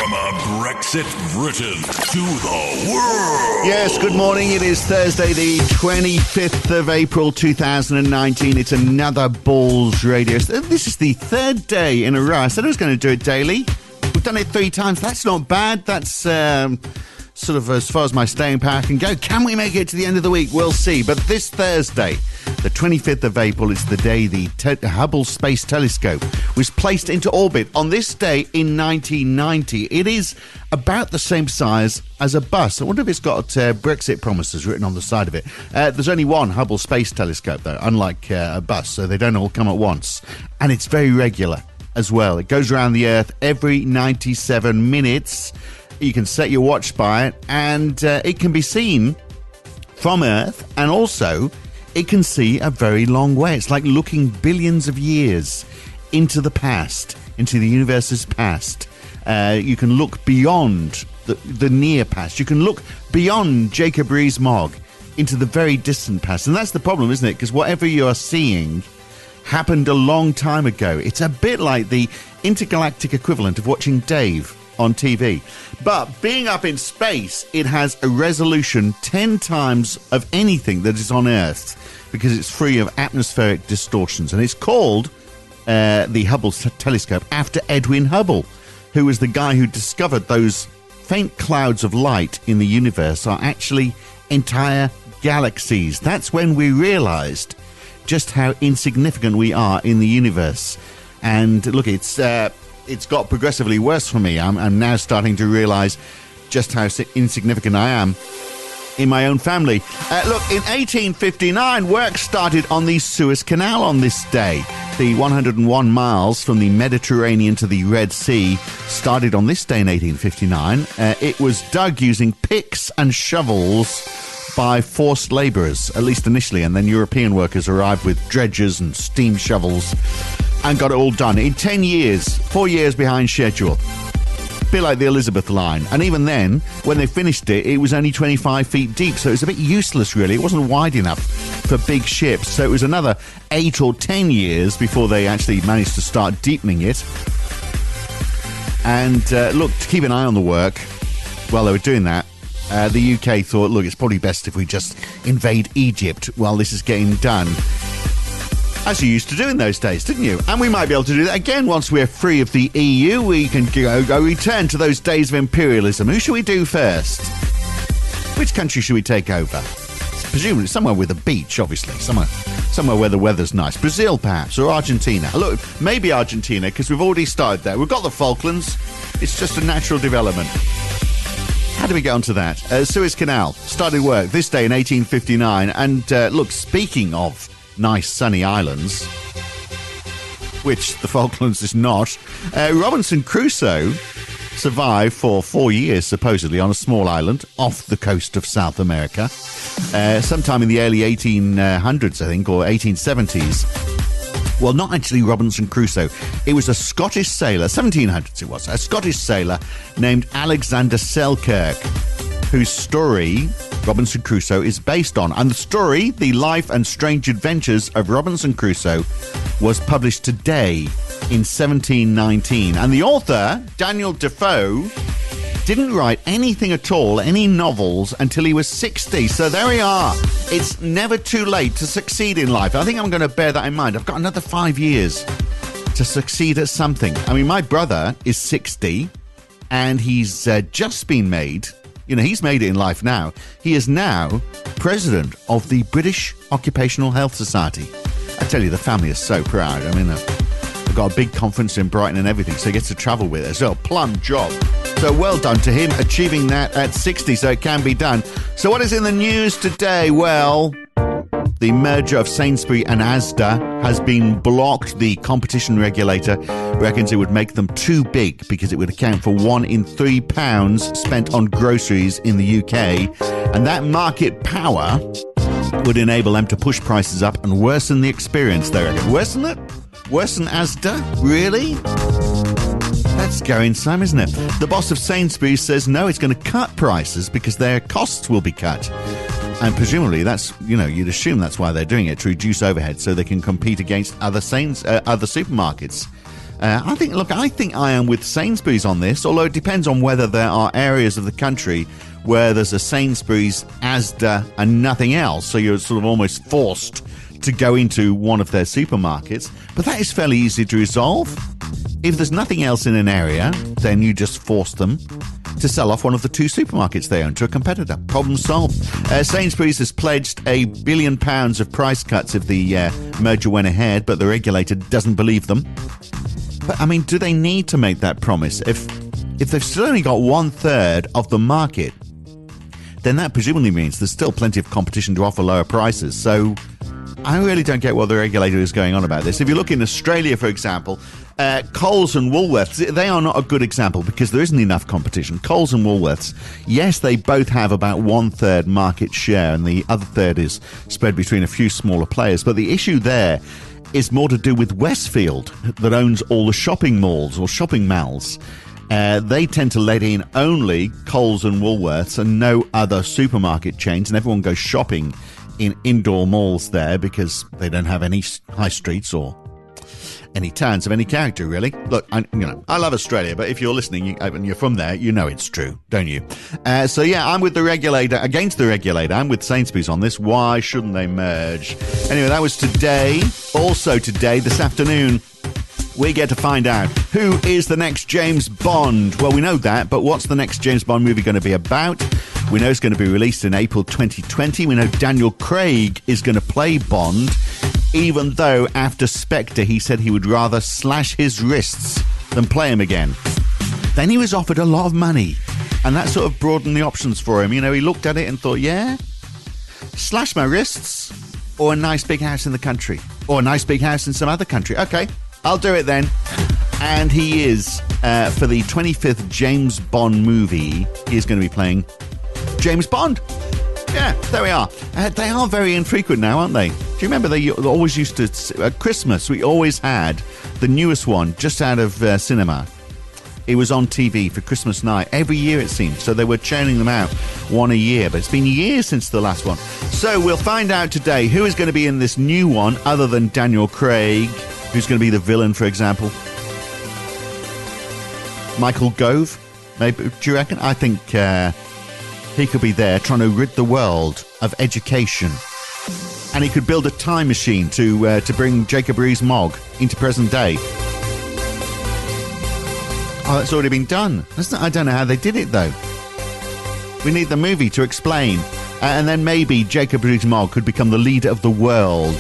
From a Brexit Britain to the world. Yes, good morning. It is Thursday, the 25th of April, 2019. It's another Balls Radio. This is the third day in a row. I said I was going to do it daily. We've done it 3 times. That's not bad. That's sort of as far as my staying power can go. Can we make it to the end of the week? We'll see. But this Thursday, the 25th of April, is the day the Hubble Space Telescope was placed into orbit. On this day in 1990, it is about the same size as a bus. I wonder if it's got Brexit promises written on the side of it. There's only one Hubble Space Telescope, though, unlike a bus, so they don't all come at once. And it's very regular as well. It goes around the Earth every 97 minutes. You can set your watch by it, and it can be seen from Earth, and also it can see a very long way. It's like looking billions of years into the past, into the universe's past. You can look beyond the near past. You can look beyond Jacob Rees-Mogg into the very distant past. And that's the problem, isn't it? Because whatever you are seeing happened a long time ago. It's a bit like the intergalactic equivalent of watching Dave on TV. But being up in space, it has a resolution 10 times of anything that is on Earth because it's free of atmospheric distortions. And it's called the Hubble telescope after Edwin Hubble, who was the guy who discovered those faint clouds of light in the universe are actually entire galaxies. That's when we realized just how insignificant we are in the universe. And look, it's got progressively worse for me. I'm now starting to realize just how insignificant I am in my own family. Look, in 1859, work started on the Suez Canal on this day. The 101 miles from the Mediterranean to the Red Sea started on this day in 1859. It was dug using picks and shovels by forced labourers, at least initially, and then European workers arrived with dredgers and steam shovels and got it all done in 10 years, 4 years behind schedule. A bit like the Elizabeth line. And even then, when they finished it, it was only 25 feet deep, so it was a bit useless, really. It wasn't wide enough for big ships, so it was another 8 or 10 years before they actually managed to start deepening it. And look, to keep an eye on the work while they were doing that, the UK thought, look, it's probably best if we just invade Egypt while this is getting done. As you used to do in those days, didn't you? And we might be able to do that again once we're free of the EU. We can go return to those days of imperialism. Who should we do first? Which country should we take over? Presumably somewhere with a beach, obviously. Somewhere where the weather's nice. Brazil, perhaps, or Argentina. Look, maybe Argentina, because we've already started there. We've got the Falklands. It's just a natural development. How do we get onto that? Suez Canal started work this day in 1859. And look, speaking of nice sunny islands, which the Falklands is not, Robinson Crusoe survived for 4 years, supposedly, on a small island off the coast of South America, sometime in the early 1800s, I think, or 1870s. Well, not actually Robinson Crusoe. It was a Scottish sailor, 1700s it was, a Scottish sailor named Alexander Selkirk, whose story Robinson Crusoe is based on. And the story, The Life and Strange Adventures of Robinson Crusoe, was published today in 1719. And the author, Daniel Defoe, didn't write anything at all, any novels, until he was 60. So there we are. It's never too late to succeed in life. I think I'm going to bear that in mind. I've got another 5 years to succeed at something. I mean, my brother is 60, and he's just been made... he's made it in life now. He is now president of the British Occupational Health Society. I tell you, the family is so proud. I mean, they've got a big conference in Brighton and everything, so he gets to travel with it. So a plum job. So well done to him achieving that at 60, so it can be done. So what is in the news today? Well, the merger of Sainsbury and Asda has been blocked. The competition regulator reckons it would make them too big because it would account for £1 in £3 spent on groceries in the UK. And that market power would enable them to push prices up and worsen the experience, they reckon. Worsen it? Worsen Asda? Really? That's going some, isn't it? The boss of Sainsbury's says no, it's going to cut prices because their costs will be cut. And presumably that's, you'd assume that's why they're doing it, to reduce overhead so they can compete against other supermarkets. I think I am with Sainsbury's on this, although it depends on whether there are areas of the country where there's a Sainsbury's, Asda, and nothing else. So you're sort of almost forced to go into one of their supermarkets. But that is fairly easy to resolve. If there's nothing else in an area, then you just force them to sell off one of the two supermarkets they own to a competitor. Problem solved. Sainsbury's has pledged £1 billion of price cuts if the merger went ahead, but the regulator doesn't believe them. But, I mean, do they need to make that promise? If they've still only got 1/3 of the market, then that presumably means there's still plenty of competition to offer lower prices. So I really don't get what the regulator is going on about this. If you look in Australia, for example, Coles and Woolworths, they are not a good example because there isn't enough competition. Coles and Woolworths, yes, they both have about 1/3 market share, and the other third is spread between a few smaller players. But the issue there is more to do with Westfield, that owns all the shopping malls or shopping malls. They tend to let in only Coles and Woolworths and no other supermarket chains, and everyone goes shopping in indoor malls there because they don't have any high streets or any towns of any character, really. Look, I love Australia, but if you're listening and you're from there, you know it's true, don't you? So yeah, I'm with the regulator, against the regulator. I'm with Sainsbury's on this. Why shouldn't they merge? Anyway, that was today. Also today, this afternoon, we get to find out who is the next James Bond. Well, we know that, but what's the next James Bond movie going to be about? We know it's going to be released in April 2020. We know Daniel Craig is going to play Bond, even though after Spectre he said he would rather slash his wrists than play him again. Then he was offered a lot of money, and that sort of broadened the options for him. You know, he looked at it and thought, yeah, slash my wrists or a nice big house in the country or a nice big house in some other country. Okay, I'll do it then. And he is, for the 25th James Bond movie, he is going to be playing James Bond. Yeah, there we are. They are very infrequent now, aren't they? Do you remember they always used to... At Christmas, we always had the newest one just out of cinema. It was on TV for Christmas night. Every year, it seems. So they were churning them out one a year. But it's been years since the last one. So we'll find out today who is going to be in this new one other than Daniel Craig. Who's going to be the villain, for example? Michael Gove? Maybe, do you reckon? I think he could be there trying to rid the world of education. And he could build a time machine to bring Jacob Rees-Mogg into present day. Oh, that's already been done. I don't know how they did it, though. We need the movie to explain. And then maybe Jacob Rees-Mogg could become the leader of the world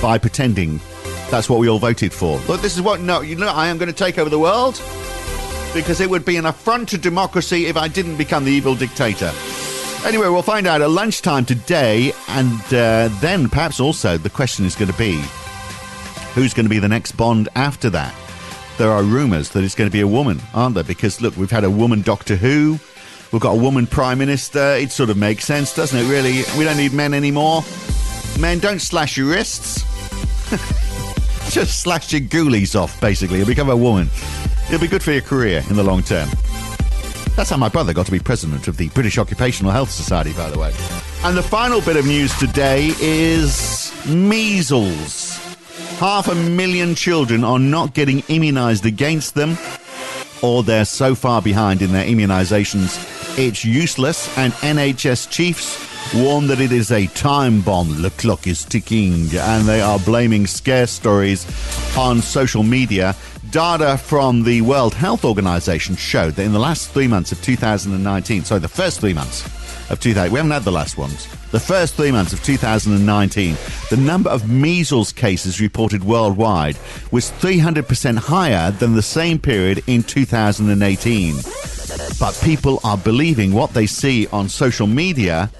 by pretending that's what we all voted for. Look, this is what... No, I am going to take over the world because it would be an affront to democracy if I didn't become the evil dictator. Anyway, we'll find out at lunchtime today, and then perhaps also the question is going to be, who's going to be the next Bond after that? There are rumours that it's going to be a woman, aren't there? Because, look, we've had a woman Doctor Who, we've got a woman Prime Minister. It sort of makes sense, doesn't it, really? We don't need men anymore. Men, don't slash your wrists. Just slash your ghoulies off, basically. You'll become a woman. It'll be good for your career in the long term. That's how my brother got to be president of the British Occupational Health Society, by the way. And the final bit of news today is measles. 500,000 children are not getting immunised against them, or they're so far behind in their immunisations, it's useless, and NHS chiefs warn that it is a time bomb. The clock is ticking, and they are blaming scare stories on social media. Data from the World Health Organization showed that in the last 3 months of 2019, sorry, the first 3 months of 2000, we haven't had the last ones, the first 3 months of 2019, the number of measles cases reported worldwide was 300% higher than the same period in 2018. But people are believing what they see on social media,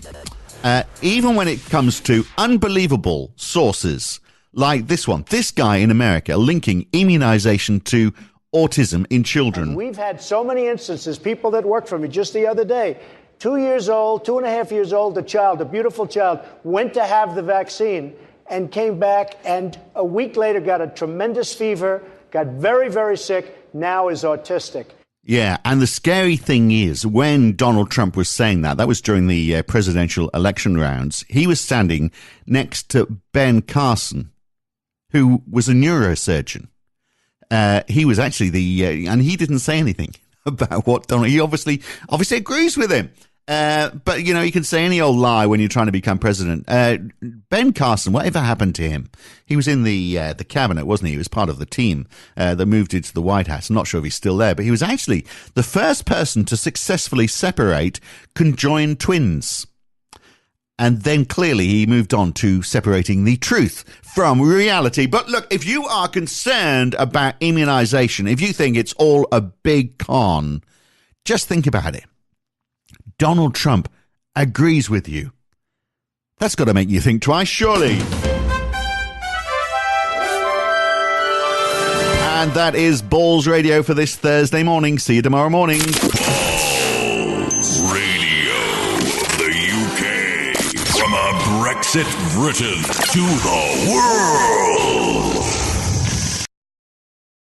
even when it comes to unbelievable sources like this one. This guy in America linking immunization to autism in children. And we've had so many instances, people that worked for me just the other day, 2 years old, 2.5 years old, a child, a beautiful child, went to have the vaccine and came back and a week later got a tremendous fever, got very, very sick, now is autistic. Yeah, and the scary thing is, when Donald Trump was saying that was during the presidential election rounds, he was standing next to Ben Carson, who was a neurosurgeon. he was actually and he didn't say anything about what Donald. He obviously agrees with him. But, you can say any old lie when you're trying to become president. Ben Carson, whatever happened to him? He was in the cabinet, wasn't he? He was part of the team that moved into the White House. I'm not sure if he's still there, but he was actually the first person to successfully separate conjoined twins. And then clearly he moved on to separating the truth from reality. But look, if you are concerned about immunization, if you think it's all a big con, just think about it. Donald Trump agrees with you. That's got to make you think twice, surely. And that is Balls Radio for this Thursday morning. See you tomorrow morning. Balls Radio, the UK. From a Brexit Britain to the world.